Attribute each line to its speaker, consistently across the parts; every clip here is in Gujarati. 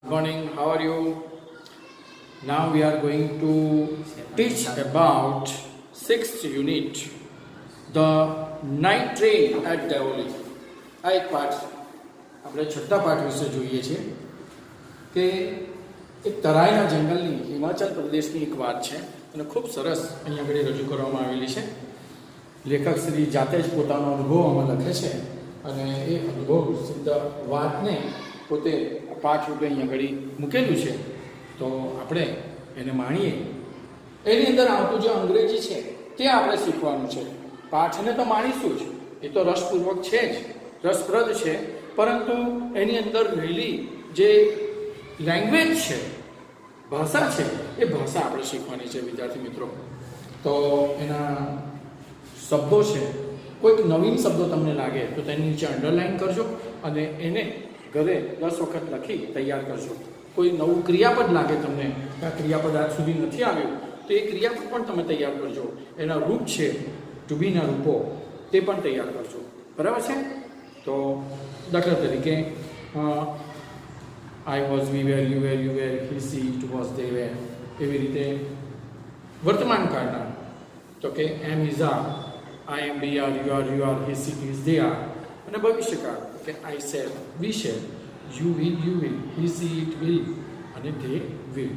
Speaker 1: Good morning, how are you? Now we are going to teach about 6th unit, the night train at Deoli. આ એક પાઠ આપણે છઠ્ઠા પાઠ વિશે જોઈએ છીએ કે એક તરાઈના જંગલની હિમાચલ પ્રદેશની એક વાત છે અને ખૂબ સરસ અહીંયા આગળ રજૂ કરવામાં આવેલી છે. લેખક શ્રી જાતે જ પોતાનો અનુભવ આમાં લખે છે અને એ અનુભવ સિદ્ધ વાતને પોતે પાઠ રૂપે અહીંયા આગળ મૂકેલું છે. તો આપણે એને માણીએ. એની અંદર આવતું જે અંગ્રેજી છે તે આપણે શીખવાનું છે. પાઠને તો માણીશું જ, એ તો રસપૂર્વક છે જ, રસપ્રદ છે, પરંતુ એની અંદર રહેલી જે લેંગ્વેજ છે, ભાષા છે, એ ભાષા આપણે શીખવાની છે વિદ્યાર્થી મિત્રો. તો એના શબ્દો છે, કોઈક નવીન શબ્દો તમને લાગે તો તેની નીચે અંડરલાઈન કરજો અને એને ઘરે 10 વખત લખી તૈયાર કરજો. કોઈ નવું ક્રિયાપદ લાગે તમને, આ ક્રિયાપદ આજ સુધી નથી આવ્યું, તો એ ક્રિયાપદ પણ તમે તૈયાર કરજો. એના રૂપ છે, ટુ બીના રૂપો, તે પણ તૈયાર કરજો. બરાબર છે? તો દાખલા તરીકે I was, we were, you were, he she, it was, they were. એવી રીતે વર્તમાન કાળના તો કે am is are, I am, we are, you are, he she, is, they are. અને ભવિષ્યકાળ કે I shall, we shall, you will, he she, it will અને ધે વિલ.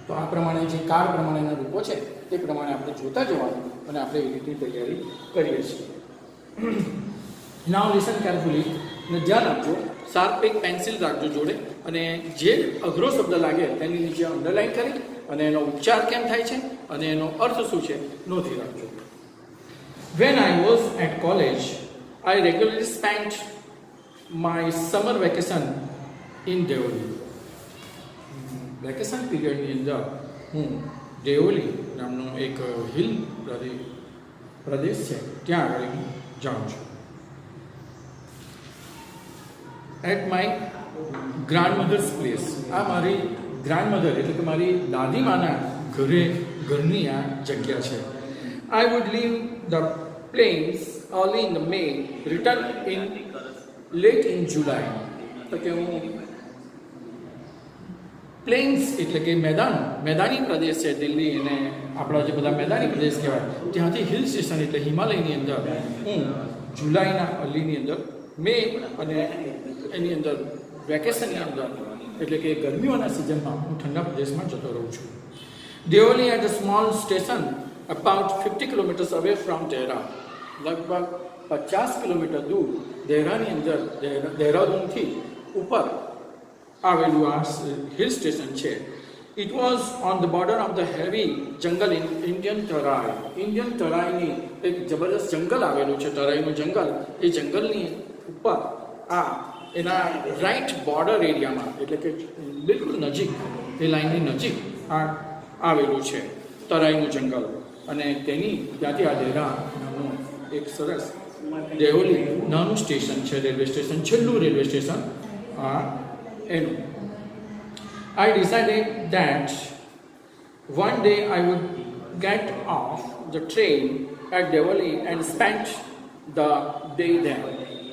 Speaker 1: તો આ પ્રમાણે જે કાળ પ્રમાણેના રૂપો છે તે પ્રમાણે આપણે જોતા જવાનું અને આપણે એવી રીતની તૈયારી કરીએ છીએ. નાવ લિસન કેરફુલી અને ધ્યાન આપજો. શાર્પ એક પેન્સિલ રાખજો જોડે અને જે અઘરો શબ્દ લાગે તેની નીચે અંડરલાઈન કરી અને એનો ઉચ્ચાર કેમ થાય છે અને એનો અર્થ શું છે નોંધી રાખજો. When I was at college, I regularly spent my summer vacation in Deoli. Vacation પીરિયડની અંદર હું દેઓલી નામનો એક હિલ પ્રદેશ છે ત્યાં આગળ જાઉં છું. એટ માય ગ્રાન્ડમધર્સ પ્લેસ, આ મારી ગ્રાન્ડમધર એટલે કે મારી દાદીમાના ઘરની આ જગ્યા છે. I would leave the plains early in the May, return in late in July. તો કે હું પ્લેન્સ એટલે કે મેદાની પ્રદેશ છે દિલ્હી અને આપણા જે બધા મેદાની પ્રદેશ કહેવાય, ત્યાંથી હિલ સ્ટેશન એટલે હિમાલયની અંદર હું જુલાઈના અર્લીની અંદર, મે અને એની અંદર વેકેશનની અંદર એટલે કે ગરમીઓના સિઝનમાં હું ઠંડા પ્રદેશમાં જતો રહું છું. Deoli at a small station about 50 kilometers away from Dehra. લગભગ 50 કિલોમીટર દૂર દેહરાની અંદર, દહેરાદૂનથી ઉપર આવેલું આ હિલ સ્ટેશન છે. It was on the border of the heavy જંગલ ઇન ઇન્ડિયન તરાઈ. ઇન્ડિયન તરાઈની એક જબરદસ્ત જંગલ આવેલું છે, તરાઈનું જંગલ. એ જંગલની ઉપર આ એના રાઈટ બોર્ડર એરિયામાં એટલે કે બિલકુલ નજીક, એ લાઈનની નજીક આ આવેલું છે તરાઈનું જંગલ. અને તેની ત્યાંથી આ દેહરા નામનું એક સરસ દેઓલી નાનું સ્ટેશન છે, રેલવે સ્ટેશન, છેલ્લું રેલવે સ્ટેશન આ એનું. I decided that one day I would get off the train at Deoli and spend the day there.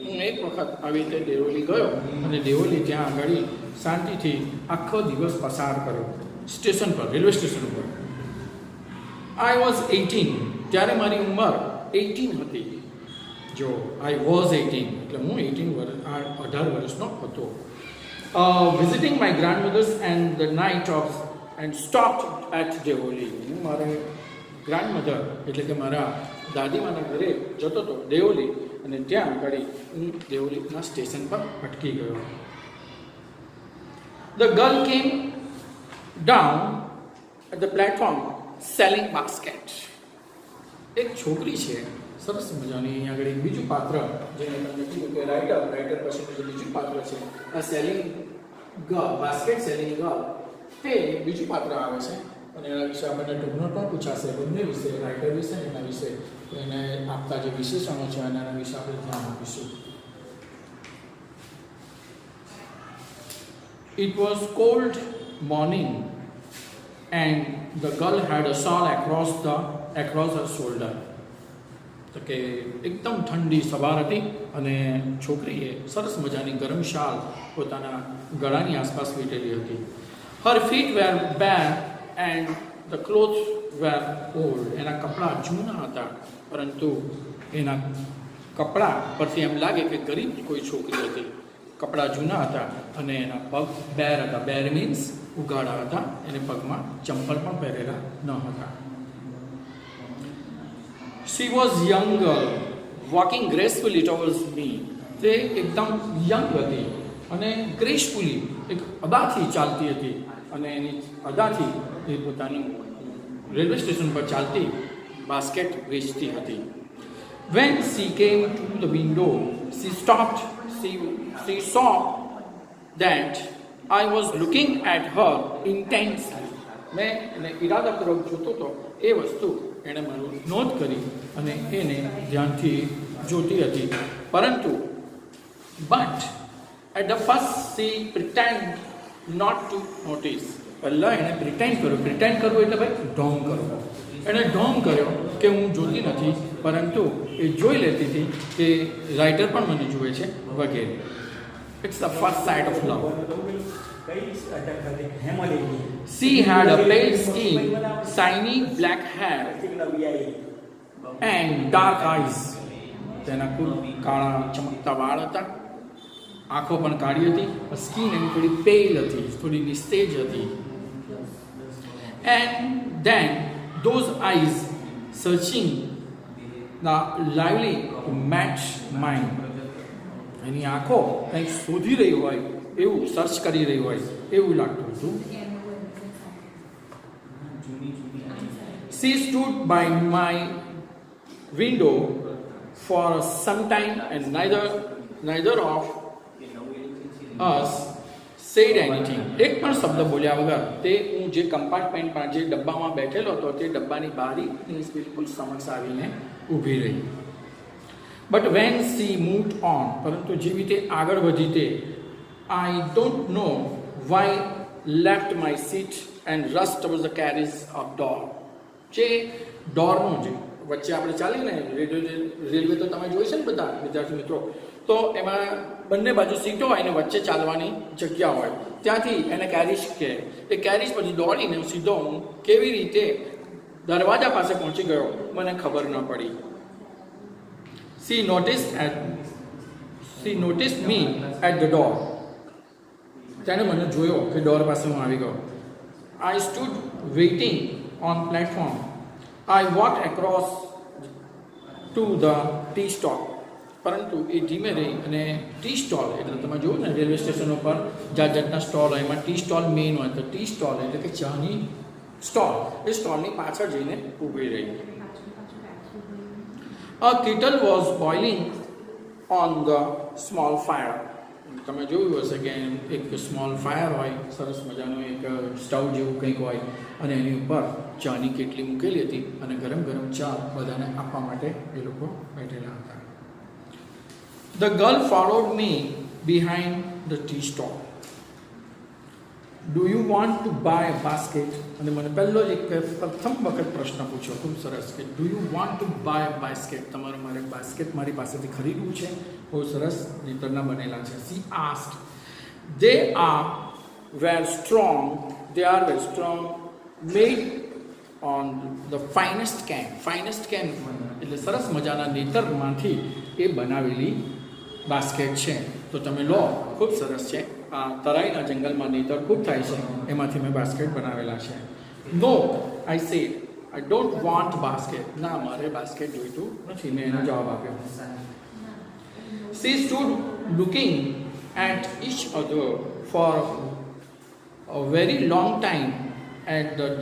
Speaker 1: હું એક વખત આવી રીતે દેઓલી ગયો અને દેઓલી ત્યાં આગળ શાંતિથી આખો દિવસ પસાર કર્યો સ્ટેશન પર, રેલવે સ્ટેશન ઉપર. આઈ વોઝ 18, ત્યારે મારી ઉંમર 18 હતી. જો આઈ વોઝ 18 એટલે હું 18 વર્ષનો હતો. Visiting my grandmother's and the night of and stopped at Deoli. હું મારા ગ્રાન્ડમધર એટલે કે મારા દાદીમાના ઘરે જતો હતો દેઓલી અને ત્યાં આગળ હું દેઓલીના સ્ટેશન પર અટકી ગયો. The girl came down at the platform selling basket. એક છોકરી છે સરસ મજાની. અહીંયા આગળ એક બીજું પાત્ર જેને તમને કીધું કે રાઇટર પછીનું જે બીજું પાત્ર છે આ selling girl, basket selling girl, તે બીજું પાત્ર આવે છે અને એના વિશે આપણને ટૂંકનો પણ પૂછાશે, બંને વિશે, રાઇટર વિશે અને એના વિશે એને આપતા જે વિશેષણો છે અને એના વિશે આપણે ધ્યાન આપીશું. It was cold morning and the girl had a shawl across her shoulder. તો કે એકદમ ઠંડી સવાર હતી અને છોકરીએ સરસ મજાની ગરમ શાલ પોતાના ગળાની આસપાસ વીંટેલી હતી. Her feet were bare and the clothes were old. એના કપડાં જૂના હતા, પરંતુ એના કપડાં પરથી એમ લાગે કે ગરીબ કોઈ છોકરી હતી. કપડાં જૂના હતા અને એના પગ બેર હતા. બેર મીન્સ ઉગાડા હતા. એને પગમાં ચંપલ પણ પહેરેલા ન હતા. She was young girl, walking gracefully towards me. તે એકદમ યંગ હતી અને ગ્રેસફુલી એક અદાથી ચાલતી હતી અને એની અદાથી એ પોતાનું રેલવે સ્ટેશન પર ચાલતી બાસ્કેટ વેચતી હતી. When she came to the window, she stopped. She saw that I was looking at her intensely. મેં એને ઈરાદાપૂર્વક જોતો હતો એ વસ્તુ એણે મારું નોંધ કરી અને એને ધ્યાનથી જોતી હતી. પરંતુ but at the first see pretend not to notice. પહેલાં એણે પ્રિટેન્ડ કર્યું. પ્રિટેન્ડ કરવું એટલે ભાઈ ઢોંગ કરવો. એણે ઢોંગ કર્યો કે હું જોતી નથી, પરંતુ એ જોઈ લેતી હતી કે રાઇટર પણ મને જુએ છે વગેરે. It's the first sight of love. She had a pale skin, shiny black hair and dark eyes. તેના ખૂબ કાળા ચમકતા વાળ હતા, આંખો પણ કાળી હતી, સ્કિન એની થોડી પેલ હતી, થોડી નિસ્તેજ હતી. And then those eyes searching lively to match mine. એની આંખો કંઈક શોધી રહી હોય એવું, સર્ચ કરી રહી હોય એવું લાગતું હતું. She stood by my window for some time and neither of us said anything. એક પણ શબ્દ બોલ્યા વગર તે હું જે કમ્પાર્ટમેન્ટમાં જે ડબ્બામાં બેઠેલો હતો તે ડબ્બાની બારી બિલકુલ સમક્ષ આવીને ઊભી રહી. બટ વેન સી મૂવ્ડ ઓન, પરંતુ જેવી રીતે આગળ વધી તે I don't know why left my seat and rushed towards the carriage of door. જે ડોરનો જે વચ્ચે આપણે ચાલીએ ને રેલવે તો તમે જોઈ છે ને બધા વિદ્યાર્થી મિત્રો, તો એમાં બંને બાજુ સીટો હોય ને વચ્ચે ચાલવાની જગ્યા હોય, ત્યાંથી એને કેરીજ કહે. એ કેરીજ પછી દોડીને સીધો હું કેવી રીતે દરવાજા પાસે પહોંચી ગયો મને ખબર ન પડી. She noticed me at the door. તેણે મને જોયો કે ડોર પાસે હું આવી ગયો. I stood waiting on platform. I walked across to the tea stall. પરંતુ એ ધીમે રહી અને ટી સ્ટોલ એટલે તમે જુઓ ને રેલવે સ્ટેશનો પર જાત જાતના સ્ટોલ હોય, એમાં ટી સ્ટોલ મેઇન હોય, તો ટી સ્ટોલ એટલે કે ચાની સ્ટોલ, એ સ્ટોલની પાછળ જઈને ઊભી રહી. A kettle was boiling on the small fire. તમે જોયું હશે કે એક સ્મોલ ફાયર હોય, સરસ મજાનું એક સ્ટવ જેવું કંઈક હોય અને એની ઉપર ચાની કેટલી મૂકેલી હતી અને ગરમ ગરમ ચા બધાને આપવા માટે એ લોકો બેઠેલા હતા. The girl followed me behind the tea stall. Do you want to buy a basket? અને મને પહેલો જ એક પ્રથમ વખત પ્રશ્ન પૂછ્યો, ખૂબ સરસ, કે do you want to buy a basket? તમારે મારે બાસ્કેટ મારી પાસેથી ખરીદવું છે? બહુ સરસ રીતરના બનેલા છે. She asked. They are very strong, made on the finest can. Finest can એટલે સરસ મજાના નેતરમાંથી એ બનાવેલી બાસ્કેટ છે. તો તમે લો, ખૂબ સરસ છે. આ તરાઈના જંગલમાં નેતર ખૂબ થાય છે, એમાંથી મેં બાસ્કેટ બનાવેલા છે. No, I said, I don't want basket. ના, મારે બાસ્કેટ જોઈતું નથી, મેં એનો જવાબ આપ્યો. She stood looking at each other for a very long time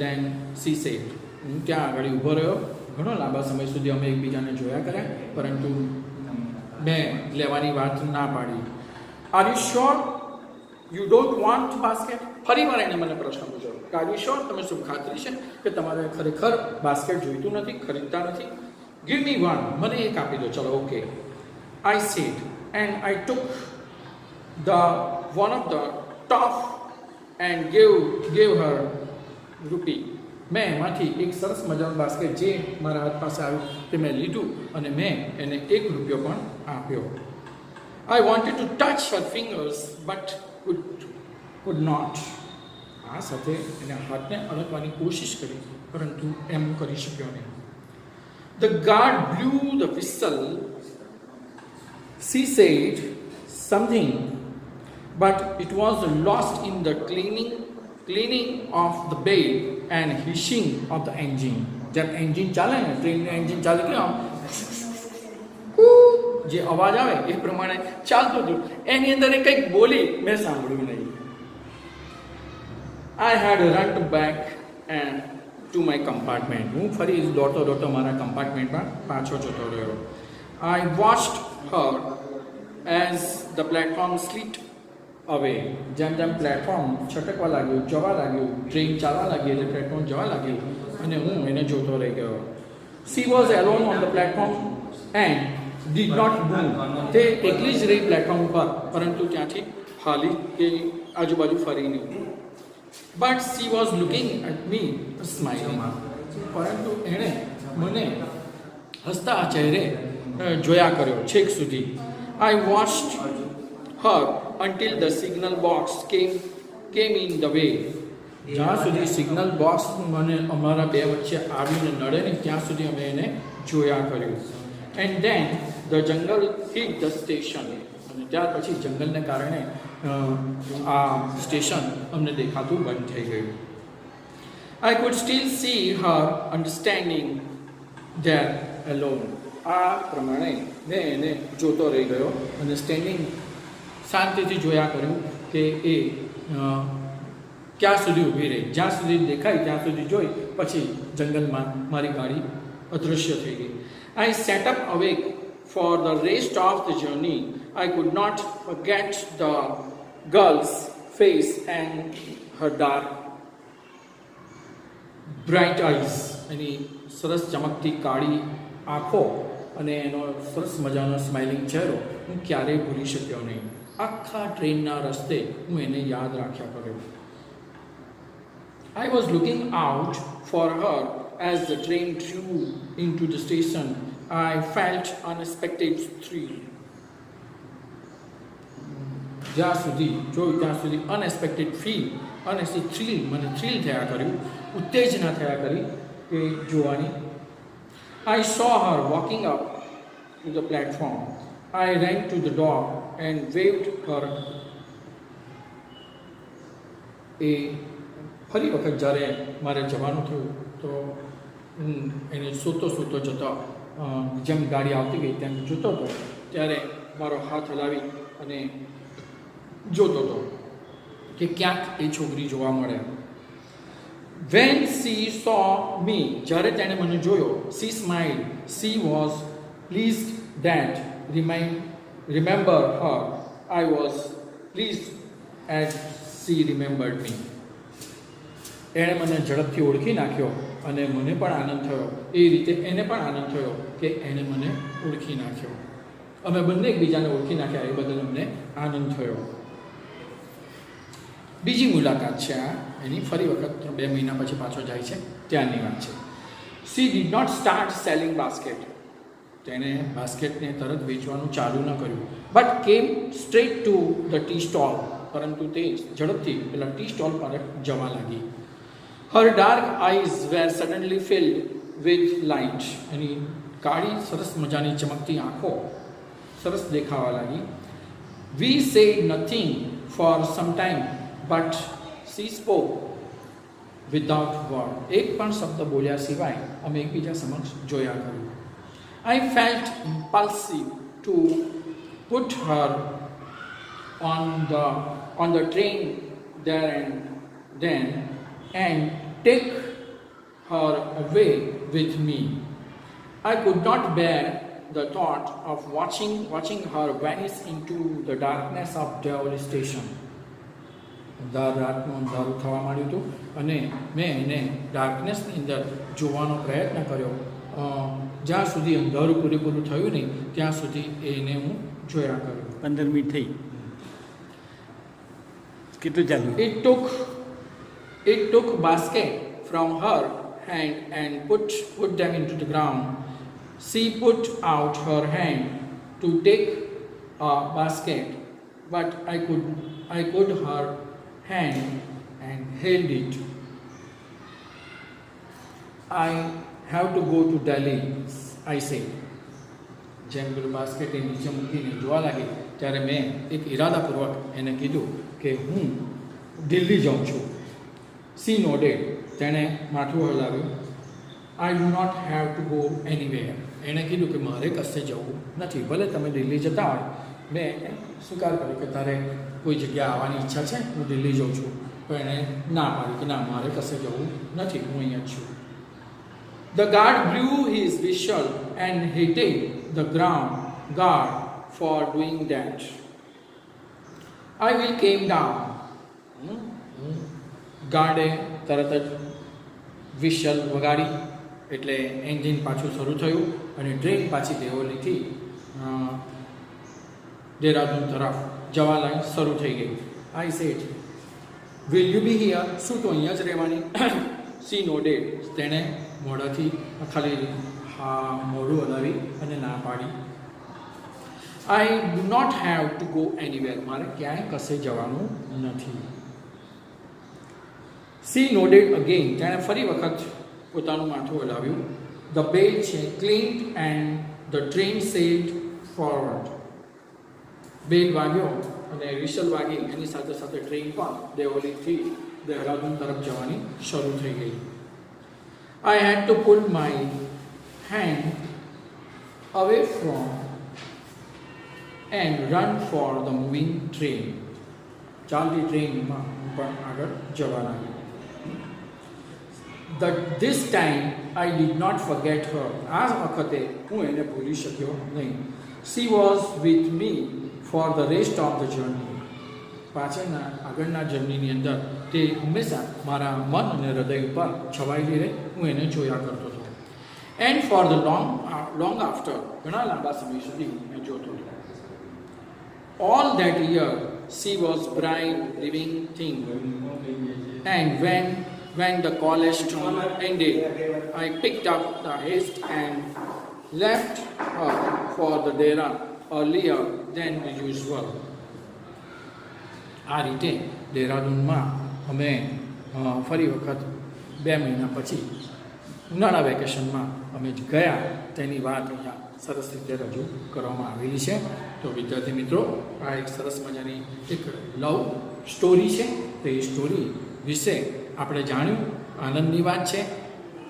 Speaker 1: then she said. હું ત્યાં આગળ ઊભો રહ્યો, ઘણો લાંબા સમય સુધી અમે એકબીજાને જોયા કર્યા, પરંતુ મેં લેવાની વાત ના પાડી. Are you sure you don't want basket? ફરી વાર એને મને પ્રશ્ન પૂછ્યો કે Are you sure? તમે શું ખાતરી છે કે તમારે ખરેખર બાસ્કેટ જોઈતું નથી, ખરીદતા નથી? Give me one. મને એક આપી દો, ચલો, okay. I said, and I took one of the top and gave her rupee. મેં એમાંથી એક સરસ મજાનું બાસ્કેટ જે મારા હાથ પાસે આવ્યું તે મેં લીધું અને મેં એને ₹1 પણ આપ્યો. I wanted to touch her fingers but could not. આ સાથે એના હાથને અડકવાની કોશિશ કરી પરંતુ એમ કરી શક્યો નહીં. The guard blew the whistle. She said something, but it was lost in the cleaning of the bell and hissing of the engine. જેમ એન્જિન ચાલે ને, ટ્રેનનું એન્જિન ચાલે કે આમ જે અવાજ આવે એ પ્રમાણે ચાલતું હતું, એની અંદર એ કંઈક બોલી મેં સાંભળ્યું નહીં. I had run back and to my compartment. હું ફરી દોડતો મારા કમ્પાર્ટમેન્ટમાં પાછો જતો રહ્યો. I watched her as the platform slid away. જેમ જેમ પ્લેટફોર્મ છટકવા લાગ્યું, જવા લાગ્યું, ટ્રેન ચાલવા લાગી એટલે પ્લેટફોર્મ જવા લાગ્યું અને હું એને જોતો રહી ગયો. She was alone on the platform and did not move. તે એકલી જ રહી પ્લેટફોર્મ ઉપર, પરંતુ ત્યાંથી હાલી કે આજુબાજુ ફરી નહીં. But she was looking at me smiling. પરંતુ એણે મને હસતા ચહેરે જોયા કર્યો છેક સુધી. I watched her until the signal box came in the way. જ્યાં સુધી સિગ્નલ બોક્સ મને અમારા બે વચ્ચે આવીને નડે ને ત્યાં સુધી અમે એને જોયા કર્યું. And then the jungle hit the station. અને ત્યાર પછી જંગલને કારણે આ સ્ટેશન અમને દેખાતું બંધ થઈ ગયું. I could still see her understanding there alone. આ પ્રમાણે મેં એને જોતો રહી ગયો અને સ્ટેન્ડિંગ શાંતિથી જોયા કર્યું કે એ ક્યાં સુધી ઊભી રહી. જ્યાં સુધી દેખાય ત્યાં સુધી જોઈ પછી જંગલમાં મારી ગાડી અદૃશ્ય થઈ ગઈ. I sat up awake for the rest of the journey. I could not forget the girl's face and her dark, bright eyes. એની સરસ ચમકતી કાળી આંખો અને એનો સરસ મજાનો સ્માઇલિંગ ચહેરો હું ક્યારેય ભૂલી શક્યો નહીં. આખા ટ્રેનના રસ્તે હું એને યાદ રાખ્યા કર્યો. I was looking out for her as the train drew into the station. I felt unexpected thrill. જ્યાં સુધી જોયું ત્યાં સુધી અનએક્સપેક્ટેડ થ્રીલ મને થ્રીલ થયા કર્યું, ઉત્તેજના થયા કરી કે જોવાની. I saw her walking up to the platform. I ran to the door and waved her. એ ફરી વખત જ્યારે મારે જવાનું થયું તો એને સૂતો જતો જેમ ગાડી આવતી ગઈ તેમ જોતો હતો ત્યારે મારો હાથ હલાવી અને જોતો હતો કે ક્યાંક એ છોકરી જોવા મળે. When she saw me, જ્યારે તેણે મને જોયો, she smiled. She was pleased that remember her. I was pleased as she remembered me. એણે મને ઝડપથી ઓળખી નાખ્યો અને મને પણ આનંદ થયો. એ રીતે એને પણ આનંદ થયો કે એણે મને ઓળખી નાખ્યો. અમે બંને એકબીજાને ઓળખી નાખ્યા, એ બદલ અમને આનંદ થયો. બીજી મુલાકાત છે આ એની. ફરી વખત 2 મહિના પછી પાછો જાય છે ત્યારની વાત છે. She did not start selling basket. તેણે બાસ્કેટને તરત વેચવાનું ચાલુ ન કર્યું. But came straight to the tea stall. પરંતુ તે ઝડપથી પેલા ટી સ્ટોલ પર જવા લાગી. Her dark eyes were suddenly filled with light. એની કાળી સરસ મજાની ચમકતી આંખો સરસ દેખાવા લાગી. We said nothing for some time, but she spoke without word. એક પણ શબ્દ બોલ્યા સિવાય અમે એકબીજા સમક્ષ જોયા કર્યું. I felt impulsive to put her on the train there and then and take her away with me. I could not bear the thought of watching her vanish into the darkness of Deoli station. રાતનું અંધારું થવા માંડ્યું હતું અને મેં એને ડાર્કનેસની અંદર જોવાનો પ્રયત્ન કર્યો. જ્યાં સુધી અંધારું પૂરેપૂરું થયું નહીં ત્યાં સુધી એને હું જોયા કર્યો.
Speaker 2: 15 મિનિટ થઈ. કેટલું ચાલ્યું?
Speaker 1: It took basket from her hand and put them into the ground. She put out her hand to take a basket, but I could her hand and held it. I have to go to Delhi, I said. જેમ પેલું બાસ્કેટ એ નીચે મૂકીને જોવા લાગી ત્યારે મેં એક ઇરાદાપૂર્વક એને કીધું કે હું દિલ્હી જાઉં છું. સી નોડેડ, તેણે માથું હલાવ્યું. I do not have to go anywhere. એણે કીધું કે મારે કશે જવું નથી, ભલે તમે દિલ્હી જતા હોય. મેં સ્વીકાર કર્યો કે તારે કોઈ જગ્યા આવવાની ઈચ્છા છે, હું દિલ્હી જાઉં છું. પણ એણે ના પાડી કે ના, મારે કશે જવું નથી, હું અહીંયા જ છું. The guard blew his whistle and hit the ground guard for doing that. I will came down. ગાર્ડે તરત જ વિશલ વગાડી એટલે એન્જિન પાછું શરૂ થયું અને ટ્રેન પાછી દેવલીથી દેહરાદૂન તરફ જવા લાઈન શરૂ થઈ ગઈ. I said, will you be here? શું તો અહીંયા જ રહેવાની? સી નોડેડ, તેણે મોઢાથી ખાલી હા મોઢું હલાવી અને ના પાડી. I do not have to go anywhere. મારે ક્યાંય કશે જવાનું નથી. સી નોડેડ અગેન, તેણે ફરી વખત પોતાનું માથું હલાવ્યું. The bell clinked and the train sailed forward. Bell વાગ્યો અને વિશલ વાગી, એની સાથે સાથે ટ્રેન પણ દેવલીથી દેહરાદૂન તરફ જવાની શરૂ થઈ ગઈ. I had to pull my hand away from and run for the moving train. ચાલતી ટ્રેનમાં પણ આગળ જવા લાગી. This time I did not forget her. આ વખતે હું એને ભૂલી શક્યો નહીં. She was with me for the rest of the journey. પાછળના આગળના જર્નીની અંદર તે હંમેશા મારા મન અને હૃદય ઉપર છવાયેલી રહે, હું એને જોયા કરતો હતો. And for the long after, ઘણા લાંબા સમય સુધી મેં જોતો હતો. All that year she was bright living thing. And when the college term ended, I picked up the haste and left her for the Dera earlier than usual. આ રીતે દેહરાદૂનમાં અમે ફરી વખત 2 મહિના પછી ઉનાળા વેકેશનમાં અમે ગયા તેની વાત અહીંયા સરસ રીતે રજૂ કરવામાં આવેલી છે. તો વિદ્યાર્થી મિત્રો, આ એક સરસ મજાની એક લવ સ્ટોરી છે. તો એ સ્ટોરી વિશે આપણે જાણ્યું, આનંદની વાત છે.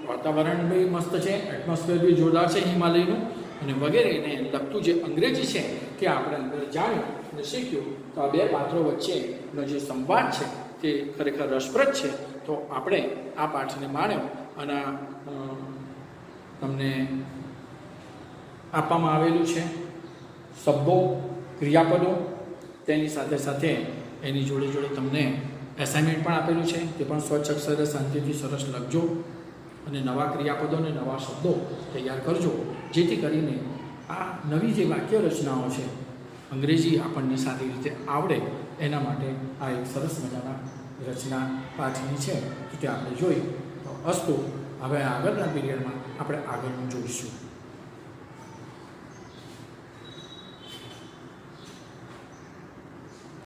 Speaker 1: વાતાવરણ બી મસ્ત છે, એટમોસ્ફિયર બી જોરદાર છે હિમાલયનું, અને વગેરેને લગતું જે અંગ્રેજી છે તે આપણે અંદર જાણ્યું અને શીખ્યું. તો આ બે પાત્રો વચ્ચેનો જે સંવાદ છે તે ખરેખર રસપ્રદ છે. તો આપણે આ પાઠને માણ્યો અને તમને આપવામાં આવેલું છે શબ્દો, ક્રિયાપદો, તેની સાથે સાથે એની જોડે જોડે તમને એસાઇનમેન્ટ પણ આપેલું છે. તે પણ સ્વચ્છ અક્ષરે શાંતિથી સરસ લખજો અને નવા ક્રિયાપદો અને નવા શબ્દો તૈયાર કરજો, જેથી કરીને આ નવી જે વાક્ય રચનાઓ છે અંગ્રેજી આપણને સારી રીતે આવડે એના માટે આ એક સરસ મજાના રચના પાઠની છે. તો તે આપણે જોઈ. તો અસ્તુ, હવે આગળના પીરિયડમાં આપણે આગળનું જોઈશું.